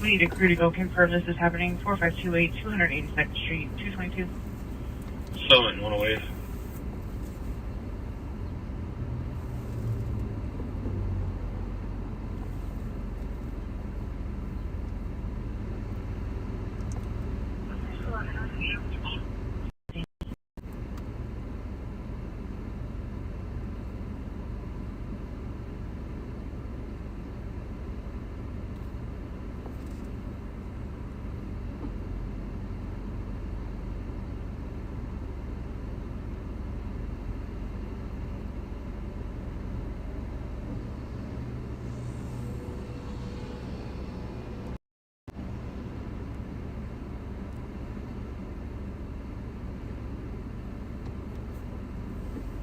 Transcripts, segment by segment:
We need a crew to go confirm this is happening. 4528 282nd Street, 222. 7108.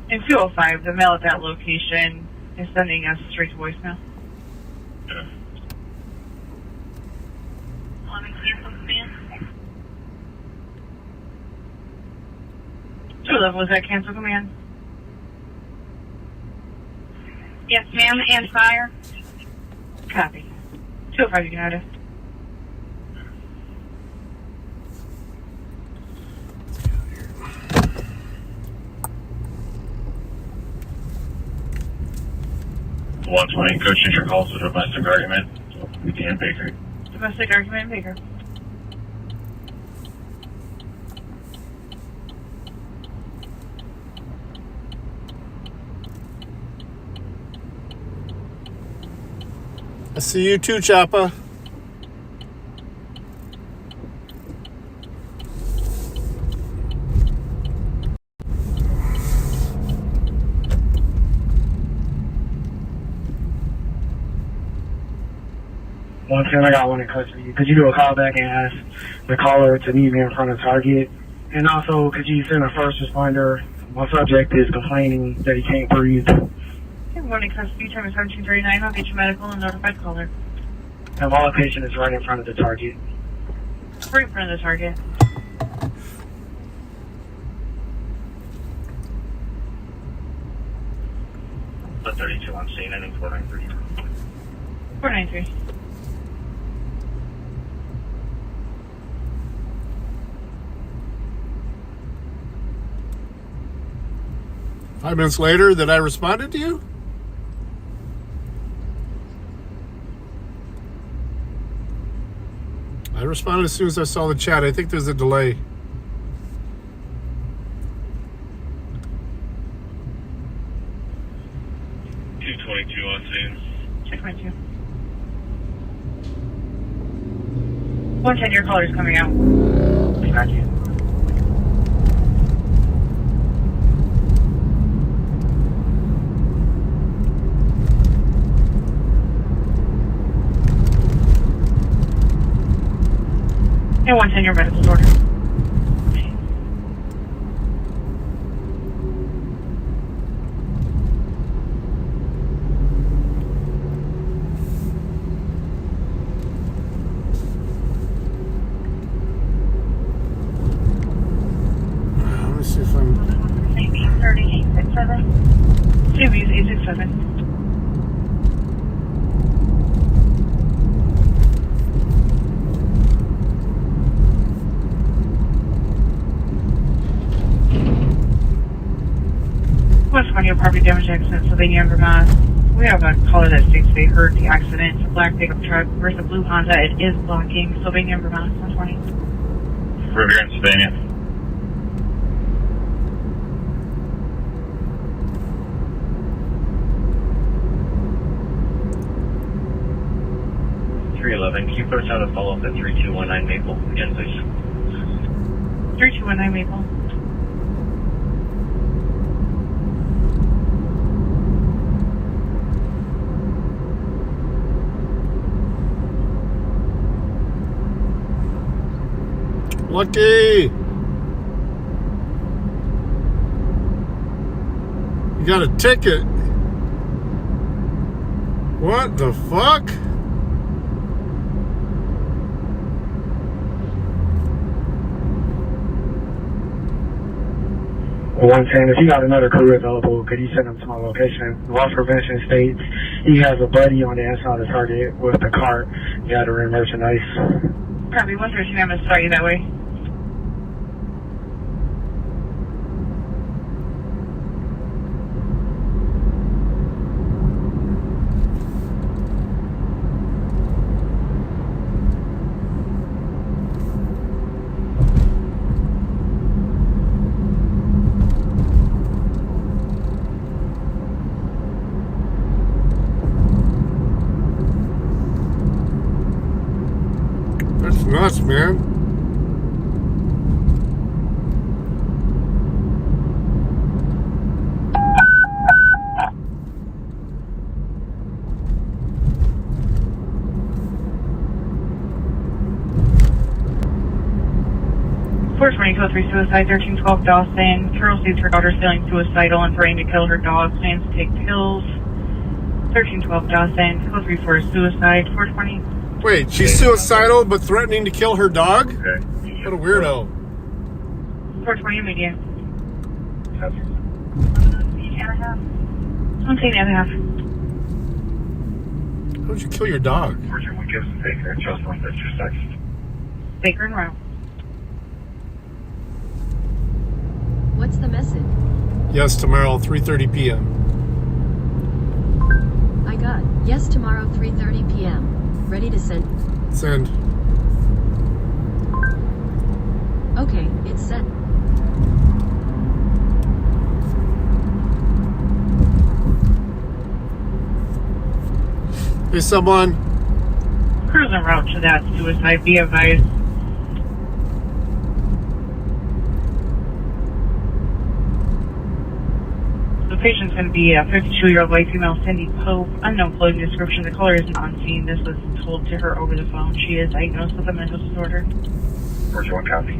In 205, the mail at that location is sending us straight to voicemail. Yeah. Let me cancel command. 211, was that cancel command? Yes, ma'am, and fire. Copy. 205, you can have it. One 120, Coach, your calls to domestic argument. Dan Baker. Domestic argument, Baker. I see you too, Choppa. Once again, I got one in custody. Could you do a call back and ask the caller to meet me in front of Target? And also, could you send a first responder? My subject is complaining that he can't breathe. Okay, one in custody, time is 1739. I'll get you medical and notified caller. And my location is right in front of the Target. Right in front of the Target. The 32 on scene, ending 493. 493. Five minutes later that I responded to you? I responded as soon as I saw the chat. I think there's a delay. $222 on scene. 622. 110, your caller's coming out. Got you. And 110, your medical order. Let me see if I'm... Maybe 3867. CB's 867. West Money property damage accident, Sylvania, Vermont. We have a caller that states they heard the accident. It's a black pickup truck versus a blue Honda. It is blocking Sylvania, Vermont, 120. Riviera and Sylvania. Can you first have a follow-up at 3219 Maple? Again, please. 3219 Maple. Lucky! You got a ticket. What the fuck? 110, if you got another crew available, could you send them to my location? Loss prevention states he has a buddy on the inside of the target with a cart gathering merchandise. Copy, 113, I'm going to start you that way. That's nuts, man. Code 3 suicide, 1312 Dawson. Carol sees her daughter feeling suicidal and threatening to kill her dog. Plans to take pills. 1312 Dawson. Code 34 suicide, 420. Wait, she's suicidal but threatening to kill her dog? Okay. What a weirdo. 420 immediate. And a half. I'm saying and a half. How would you kill your dog? Fortune 1 gives Baker, just 156. Baker and Rowe. What's the message? Yes, tomorrow, 3:30 p.m. I got yes tomorrow 3:30 p.m. Ready to send. Send. Okay, it's sent. Hey, someone. Crew's en route to that suicide. Be advised. The patient's going to be a 52-year-old white female, Cindy Pope. Unknown clothing description. The caller isn't on scene. This was told to her over the phone. She is diagnosed with a mental disorder. Fortune 1 copy.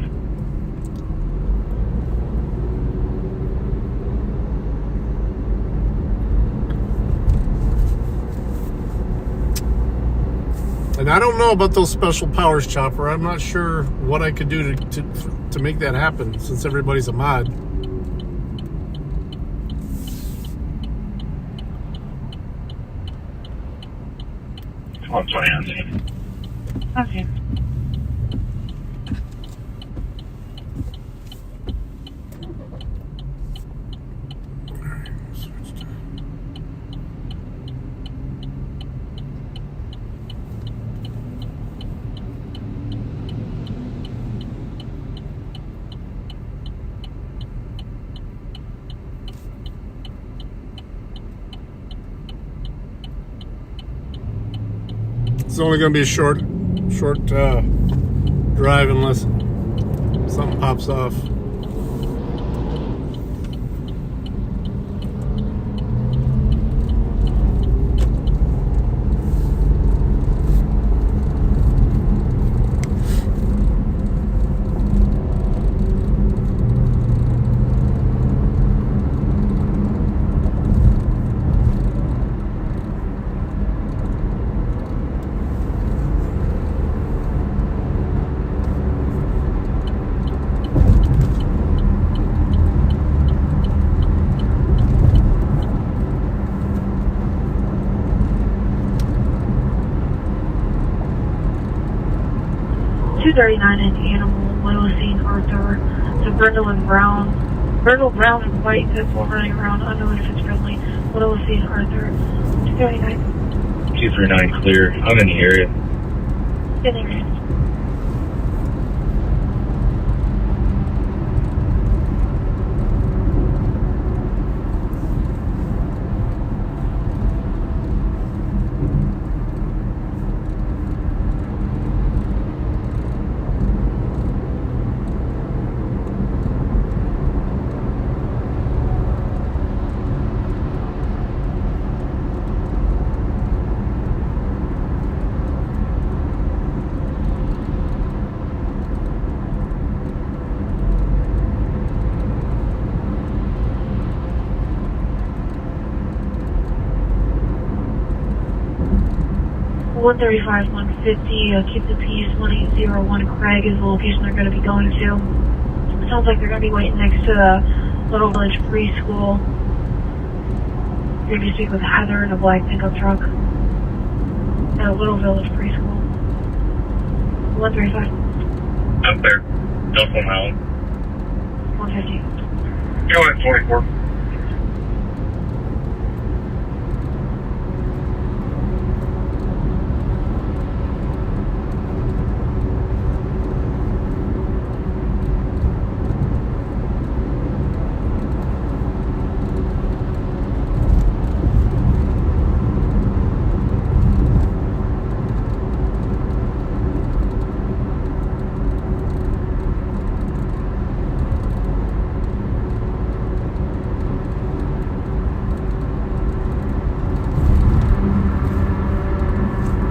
And I don't know about those special powers, Chopper. I'm not sure what I could do to make that happen, since everybody's a mod. It's 120 on scene. Okay. It's only going to be a short drive unless something pops off. $239 in Animal, Lewis Arthur, to Brindle and Brown. Brindle, Brown, and White people running around, unknown if it's friendly. Lewis Arthur, 239. 239 clear. I'm in the area. In the area. $135, $150, keep the peace. 1801 Craig is the location they're going to be going to. It sounds like they're going to be waiting next to the Little Village Preschool. You're going to speak with Heather in a black pickup truck at Little Village Preschool. 135. Up there. Telephone Mountain. 150. Go at 24.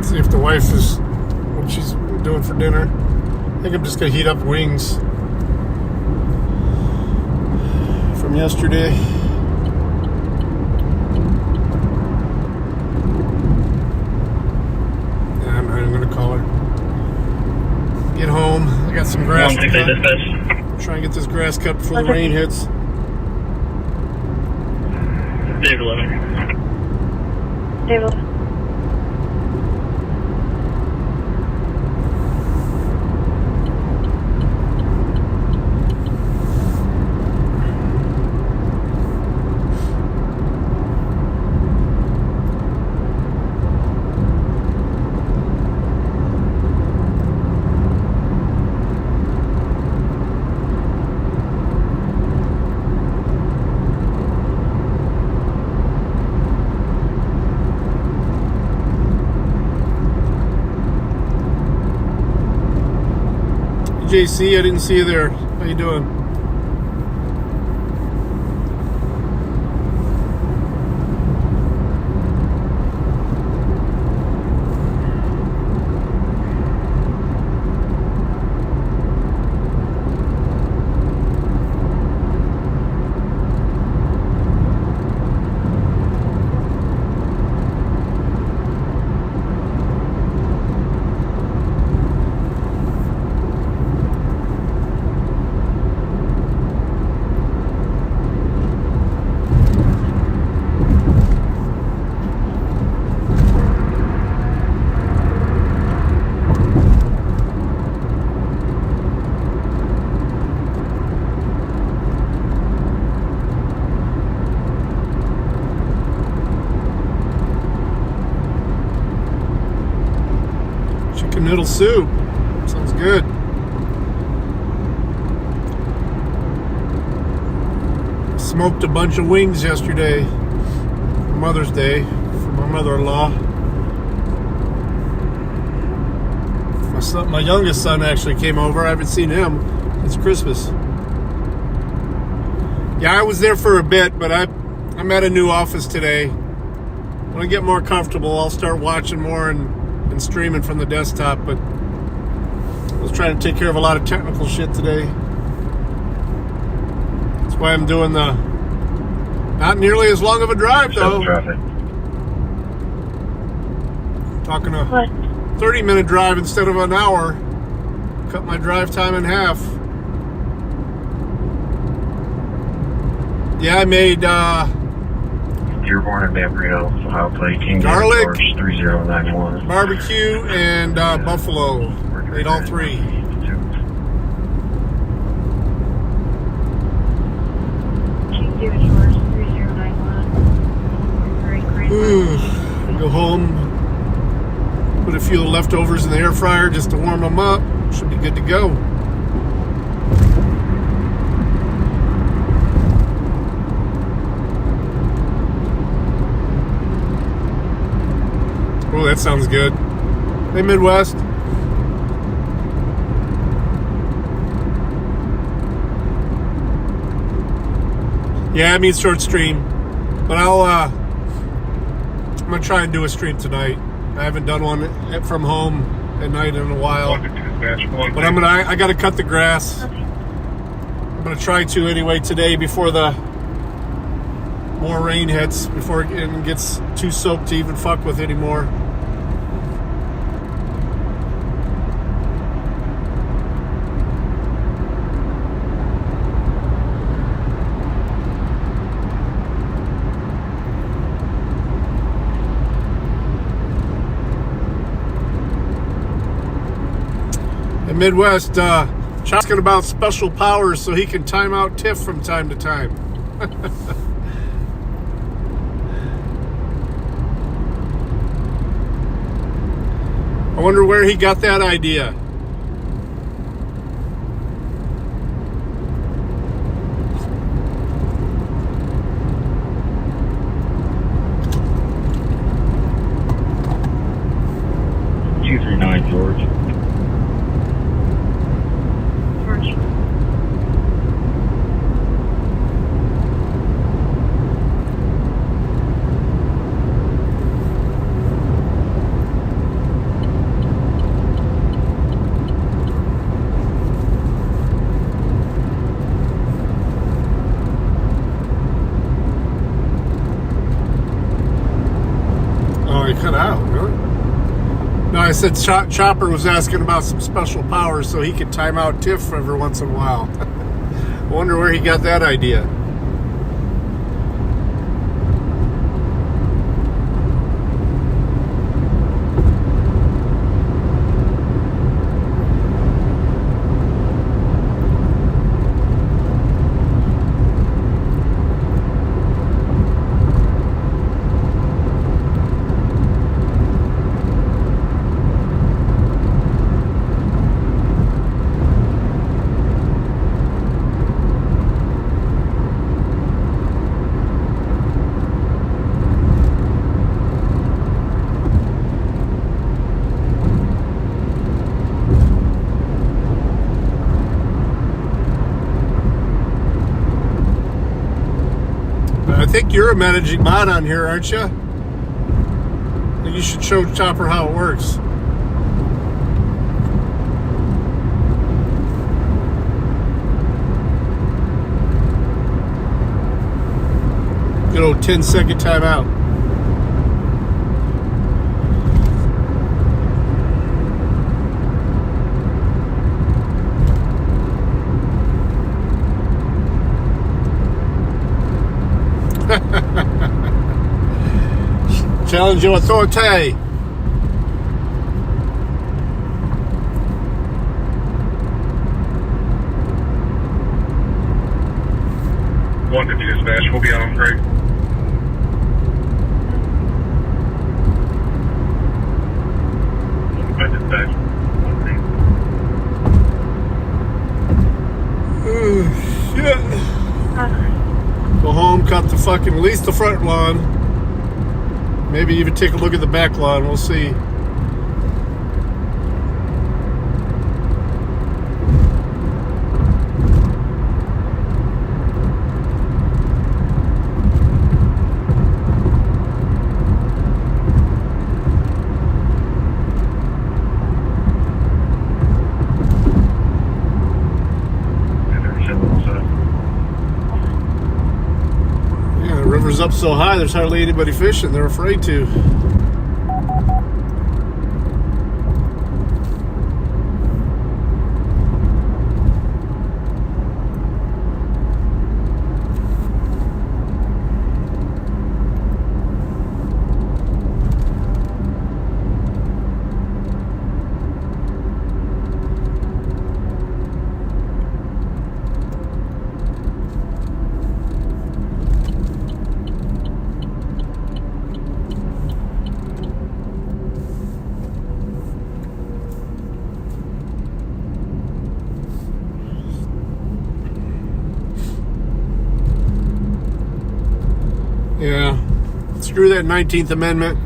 See if the wife is what she's doing for dinner. I think I'm just gonna heat up wings from yesterday. Yeah, I'm not even gonna call her. Get home. I got some grass to cut. Try and get this grass cut before the rain hits. Dave 11. David. JC, I didn't see you there. How you doing? Chicken noodle soup. Sounds good. Smoked a bunch of wings yesterday for Mother's Day for my mother-in-law. My youngest son actually came over. I haven't seen him since Christmas. Yeah, I was there for a bit, but I'm at a new office today. When I get more comfortable, I'll start watching more and streaming from the desktop, but I was trying to take care of a lot of technical shit today. That's why I'm doing the not nearly as long of a drive though. Traffic. Talking a What? 30-minute drive instead of an hour. Cut my drive time in half. Yeah, I made Dearborn and Vampiro, Ohio Plate, King Garlic, George 3091. barbecue, and buffalo. Made all three. King David Shores 3091. Very great. Ooh, go home, put a few leftovers in the air fryer just to warm them up. Should be good to go. Oh, that sounds good. Hey, Midwest. Yeah, I mean short stream, but I'm gonna try and do a stream tonight. I haven't done one from home at night in a while, but I gotta cut the grass. I'm gonna try to anyway today before the more rain hits, before it gets too soaked to even fuck with anymore. In Midwest, asking about special powers so he can time out Tiff from time to time. I wonder where he got that idea. George. George. Oh, he cut out, really? No, I said Chopper was asking about some special powers so he could time out Tiff every once in a while. I wonder where he got that idea. I think you're a managing mod on here, aren't you? You should show Chopper how it works. Good old 10-second timeout. Challenge your authority. One to dispatch, we'll be on break. By dispatch. Shit. Go home, cut the fucking, at least the front lawn. Maybe even take a look at the back lawn. We'll see. Yeah, the river's up so high, there's hardly anybody fishing. They're afraid to. Yeah, screw that 19th Amendment.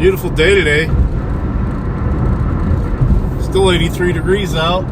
beautiful day today. Still 83 degrees out.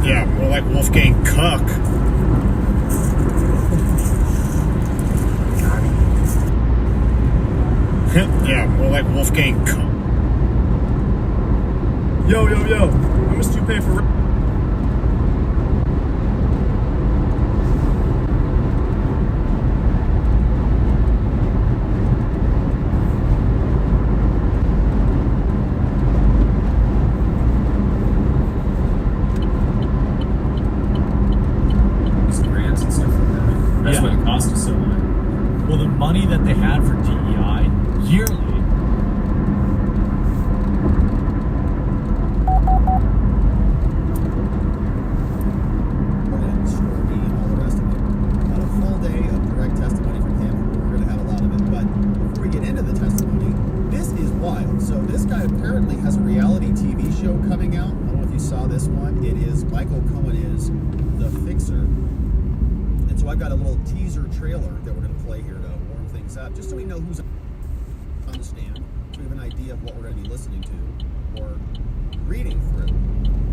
Yeah, more like Wolfgang Cuck. Yeah, more like Wolfgang Cuck. Yo, how much do you pay for grants and stuff like that? That's what it cost us so much. Well, the money that they had for DEI yearly. So this guy apparently has a reality TV show coming out. I don't know if you saw this one. It is Michael Cohen is The Fixer. And so I've got a little teaser trailer that we're going to play here to warm things up, just so we know who's on the stand, so we have an idea of what we're going to be listening to or reading through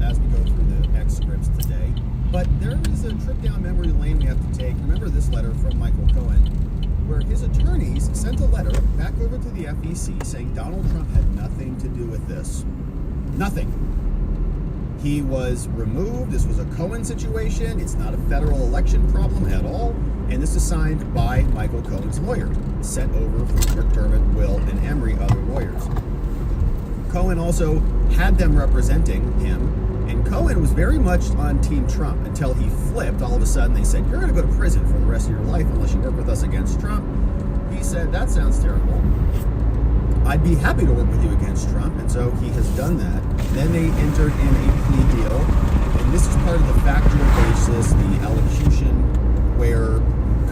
as we go through the X scripts today. But there is a trip down memory lane we have to take. Remember this letter from Michael Cohen, where his attorneys sent a letter back over to the FEC saying Donald Trump had nothing to do with this. Nothing. He was removed. This was a Cohen situation. It's not a federal election problem at all. And this is signed by Michael Cohen's lawyer, sent over from McDermott, Will, and Emery, other lawyers. Cohen also had them representing him. And Cohen was very much on Team Trump until he flipped. All of a sudden, they said, you're going to go to prison for the rest of your life unless you work with us against Trump. He said, that sounds terrible. I'd be happy to work with you against Trump. And so he has done that. Then they entered in a plea deal. And this is part of the factual basis, the elocution, where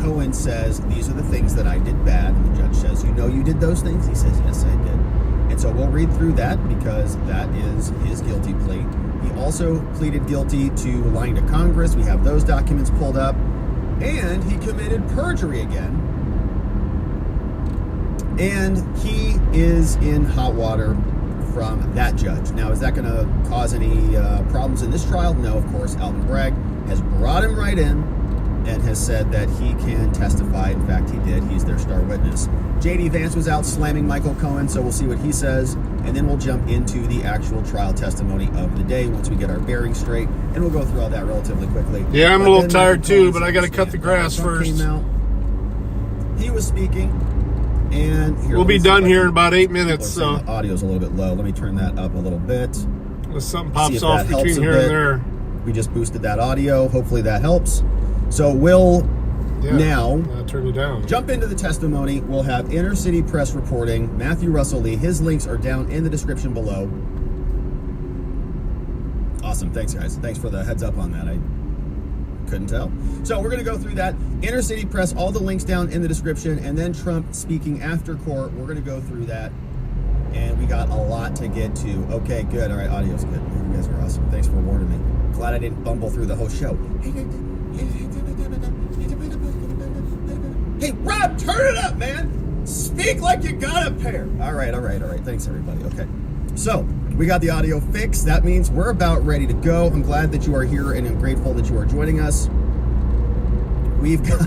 Cohen says, these are the things that I did bad. And the judge says, you know you did those things? He says, yes, I did. And so we'll read through that because that is his guilty plea. He also pleaded guilty to lying to Congress. We have those documents pulled up. And he committed perjury again. And he is in hot water from that judge. Now, is that going to cause any problems in this trial? No, of course. Alvin Bragg has brought him right in and has said that he can testify. In fact, he did. He's their star witness. J.D. Vance was out slamming Michael Cohen, so we'll see what he says. And then we'll jump into the actual trial testimony of the day once we get our bearings straight. And we'll go through all that relatively quickly. Yeah, I'm a little tired too, but I got to cut the grass first. He was speaking. And here, we'll be done here in about 8 minutes. So the audio's a little bit low. Let me turn that up a little bit. If something pops off between here and there. We just boosted that audio. Hopefully that helps. So Will Yeah. Now, turn you down. Jump into the testimony. We'll have Inner City Press reporting. Matthew Russell Lee. His links are down in the description below. Awesome. Thanks, guys. Thanks for the heads up on that. I couldn't tell. So we're going to go through that. Inner City Press, all the links down in the description. And then Trump speaking after court. We're going to go through that. And we got a lot to get to. Okay, good. All right, audio's good. You guys are awesome. Thanks for warning me. Glad I didn't bumble through the whole show. Hey, Rob, turn it up, man. Speak like you got a pair. All right. Thanks, everybody. Okay. So, we got the audio fixed. That means we're about ready to go. I'm glad that you are here, and I'm grateful that you are joining us. We've got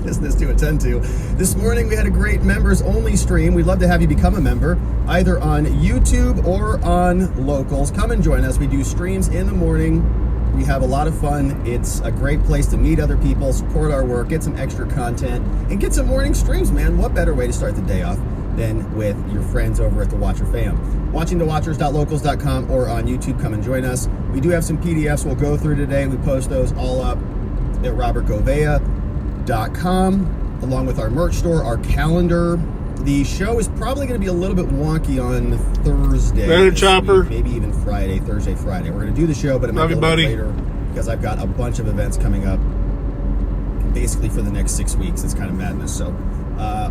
business to attend to. This morning, we had a great members-only stream. We'd love to have you become a member, either on YouTube or on Locals. Come and join us. We do streams in the morning. We have a lot of fun. It's a great place to meet other people, support our work, get some extra content, and get some morning streams, man. What better way to start the day off than with your friends over at the Watcher fam? WatchingTheWatchers.locals.com or on YouTube. Come and join us. We do have some PDFs we'll go through today. We post those all up at robertgovea.com, along with our merch store, our calendar. The show is probably going to be a little bit wonky on Thursday. Later, Chopper. Maybe even Friday, Thursday, Friday. We're going to do the show, but it might be a little bit later because I've got a bunch of events coming up basically for the next 6 weeks. It's kind of madness. So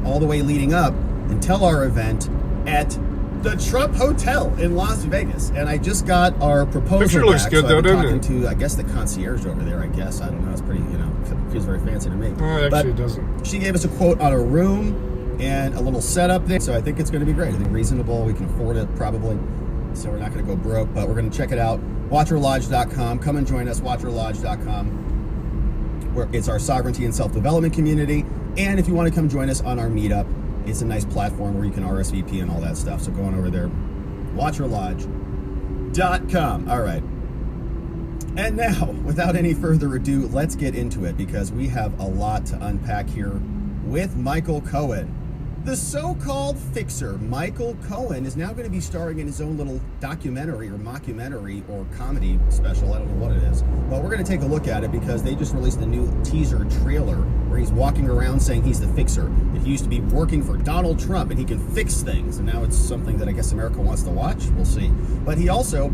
all the way leading up until our event at the Trump Hotel in Las Vegas. And I just got our proposal Picture back. looks good, so though, I've been doesn't talking to, I guess, the concierge over there, I guess. I don't know. It's pretty, feels very fancy to me. Actually, it doesn't. She gave us a quote on a room and a little setup there, so I think it's going to be great. I think reasonable. We can afford it probably, so we're not going to go broke, but we're going to check it out. WatcherLodge.com. Come and join us. WatcherLodge.com, where it's our sovereignty and self-development community. And if you want to come join us on our meetup, it's a nice platform where you can RSVP and all that stuff. So go on over there. WatcherLodge.com. All right. And now, without any further ado, let's get into it because we have a lot to unpack here with Michael Cohen. The so-called fixer, Michael Cohen, is now going to be starring in his own little documentary or mockumentary or comedy special. I don't know what it is. But we're going to take a look at it because they just released a new teaser trailer where he's walking around saying he's the fixer. That he used to be working for Donald Trump and he can fix things. And now it's something that I guess America wants to watch. We'll see. But he also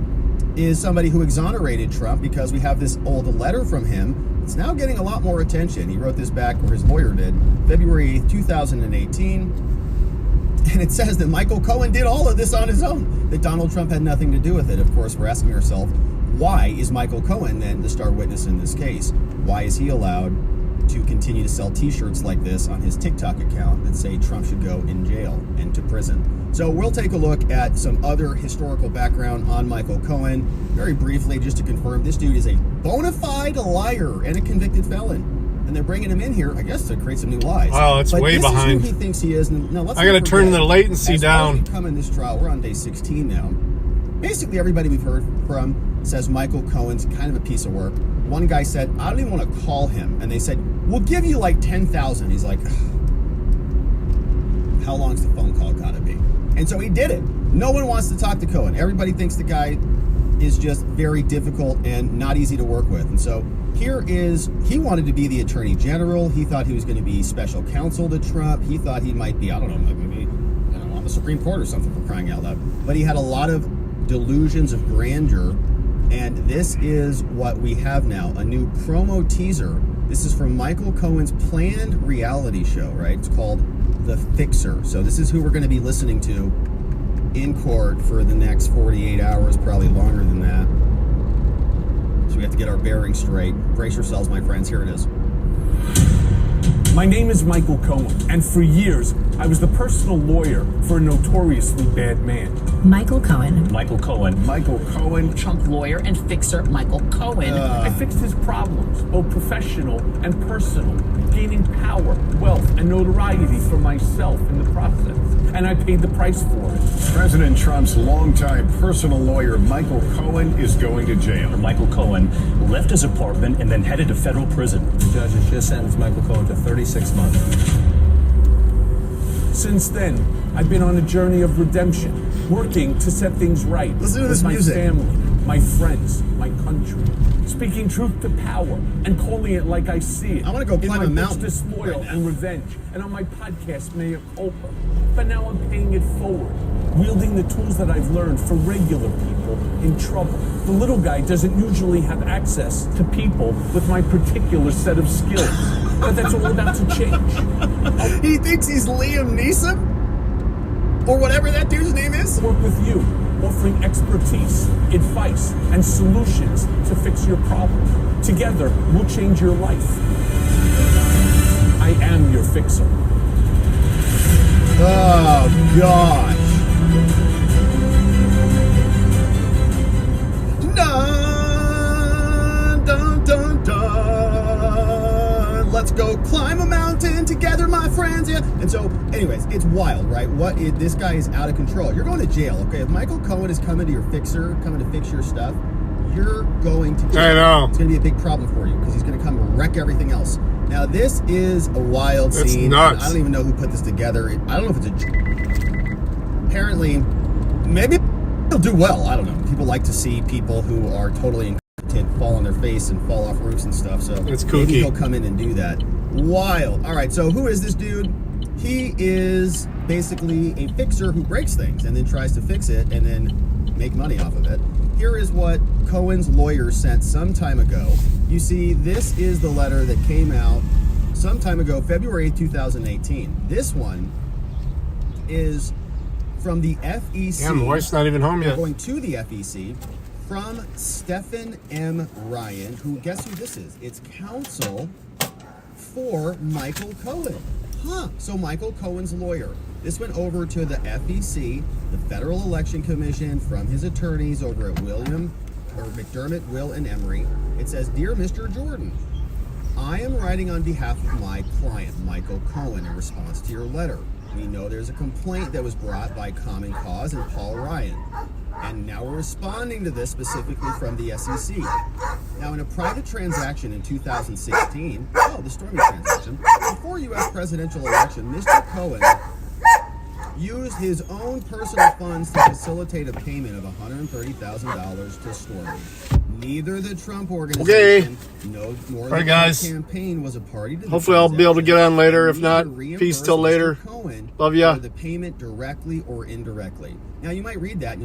is somebody who exonerated Trump because we have this old letter from him. It's now getting a lot more attention. He wrote this back, or his lawyer did, February 8th, 2018. And it says that Michael Cohen did all of this on his own, that Donald Trump had nothing to do with it. Of course, we're asking ourselves, why is Michael Cohen then the star witness in this case? Why is he allowed to continue to sell t-shirts like this on his TikTok account that say Trump should go in jail and to prison? So we'll take a look at some other historical background on Michael Cohen. Very briefly, just to confirm, this dude is a bona fide liar and a convicted felon. And they're bringing him in here, I guess, to create some new lies. Oh, it's way behind. This is who he thinks he is. Now, let's I got to turn the latency down. As we come in this trial, we're on day 16 now. Basically, everybody we've heard from says Michael Cohen's kind of a piece of work. One guy said, I don't even want to call him. And they said, we'll give you like 10,000. He's like, how long's the phone call got to be? And so he did it. No one wants to talk to Cohen. Everybody thinks the guy is just very difficult and not easy to work with. And so here is, he wanted to be the attorney general. He thought he was going to be special counsel to Trump. He thought he might be, I don't know, maybe on the Supreme Court or something, for crying out loud. But he had a lot of delusions of grandeur. And this is what we have now, a new promo teaser. This is from Michael Cohen's planned reality show, right? It's called The Fixer. So this is who we're going to be listening to in court for the next 48 hours, probably longer than that. So we have to get our bearings straight. Brace yourselves, my friends. Here it is. My name is Michael Cohen, and for years, I was the personal lawyer for a notoriously bad man. Michael Cohen. Michael Cohen. Michael Cohen. Trump lawyer and fixer Michael Cohen. I fixed his problems, both professional and personal, gaining power, wealth, and notoriety for myself in the process. And I paid the price for it. President Trump's longtime personal lawyer, Michael Cohen, is going to jail. Michael Cohen left his apartment and then headed to federal prison. The judge has just sentenced Michael Cohen to 36 months. Since then, I've been on a journey of redemption, working to set things right Listen to with this my music. family, my friends, my country. speaking truth to power and calling it like I see it. I want to go climb a in my mountain. books, Disloyal and Revenge, and on my podcast, Mea Culpa. But now I'm paying it forward, wielding the tools that I've learned for regular people in trouble. The little guy doesn't usually have access to people with my particular set of skills, but that's all about to change. He thinks he's Liam Neeson? Or whatever that dude's name is? Work with you, offering expertise, advice, and solutions to fix your problem. Together, we'll change your life. I am your fixer. Oh, gosh. Dun, dun, dun, dun. Let's go climb a mountain together, my friends. Yeah. And so, anyways, it's wild, right? This guy is out of control. You're going to jail, okay? If Michael Cohen is coming to your fixer, coming to fix your stuff, you're going to jail. I know. It's going to be a big problem for you because he's going to come and wreck everything else. Now, this is a wild scene. It's nuts. I don't even know who put this together. I don't know if it's a... Apparently, maybe he'll do well. I don't know. People like to see people who are totally incompetent fall on their face and fall off roofs and stuff. So it's kooky. Maybe he'll come in and do that. Wild. All right, so who is this dude? He is basically a fixer who breaks things and then tries to fix it and then make money off of it. Here is what Cohen's lawyer sent some time ago. You see, this is the letter that came out some time ago, February 2018. This one is from the FEC. Yeah, my wife's not even home yet. Going to the FEC from Stephen M. Ryan, who, guess who this is? It's counsel for Michael Cohen. So Michael Cohen's lawyer. This went over to the FEC, the Federal Election Commission, from his attorneys over at McDermott, Will, and Emery. It says, "Dear Mr. Jordan, I am writing on behalf of my client, Michael Cohen, in response to your letter. We know there's a complaint that was brought by Common Cause and Paul Ryan, and now we're responding to this specifically from the SEC. Now, in a private transaction in 2016, the Stormy transaction, before U.S. presidential election, Mr. Cohen used his own personal funds to facilitate a payment of $130,000 to Stormy. Neither the Trump organization nor the Trump campaign was a party to the Hopefully I'll be able to get on later. If not, peace till later. Love ya. the payment directly or indirectly." Now, you might read that and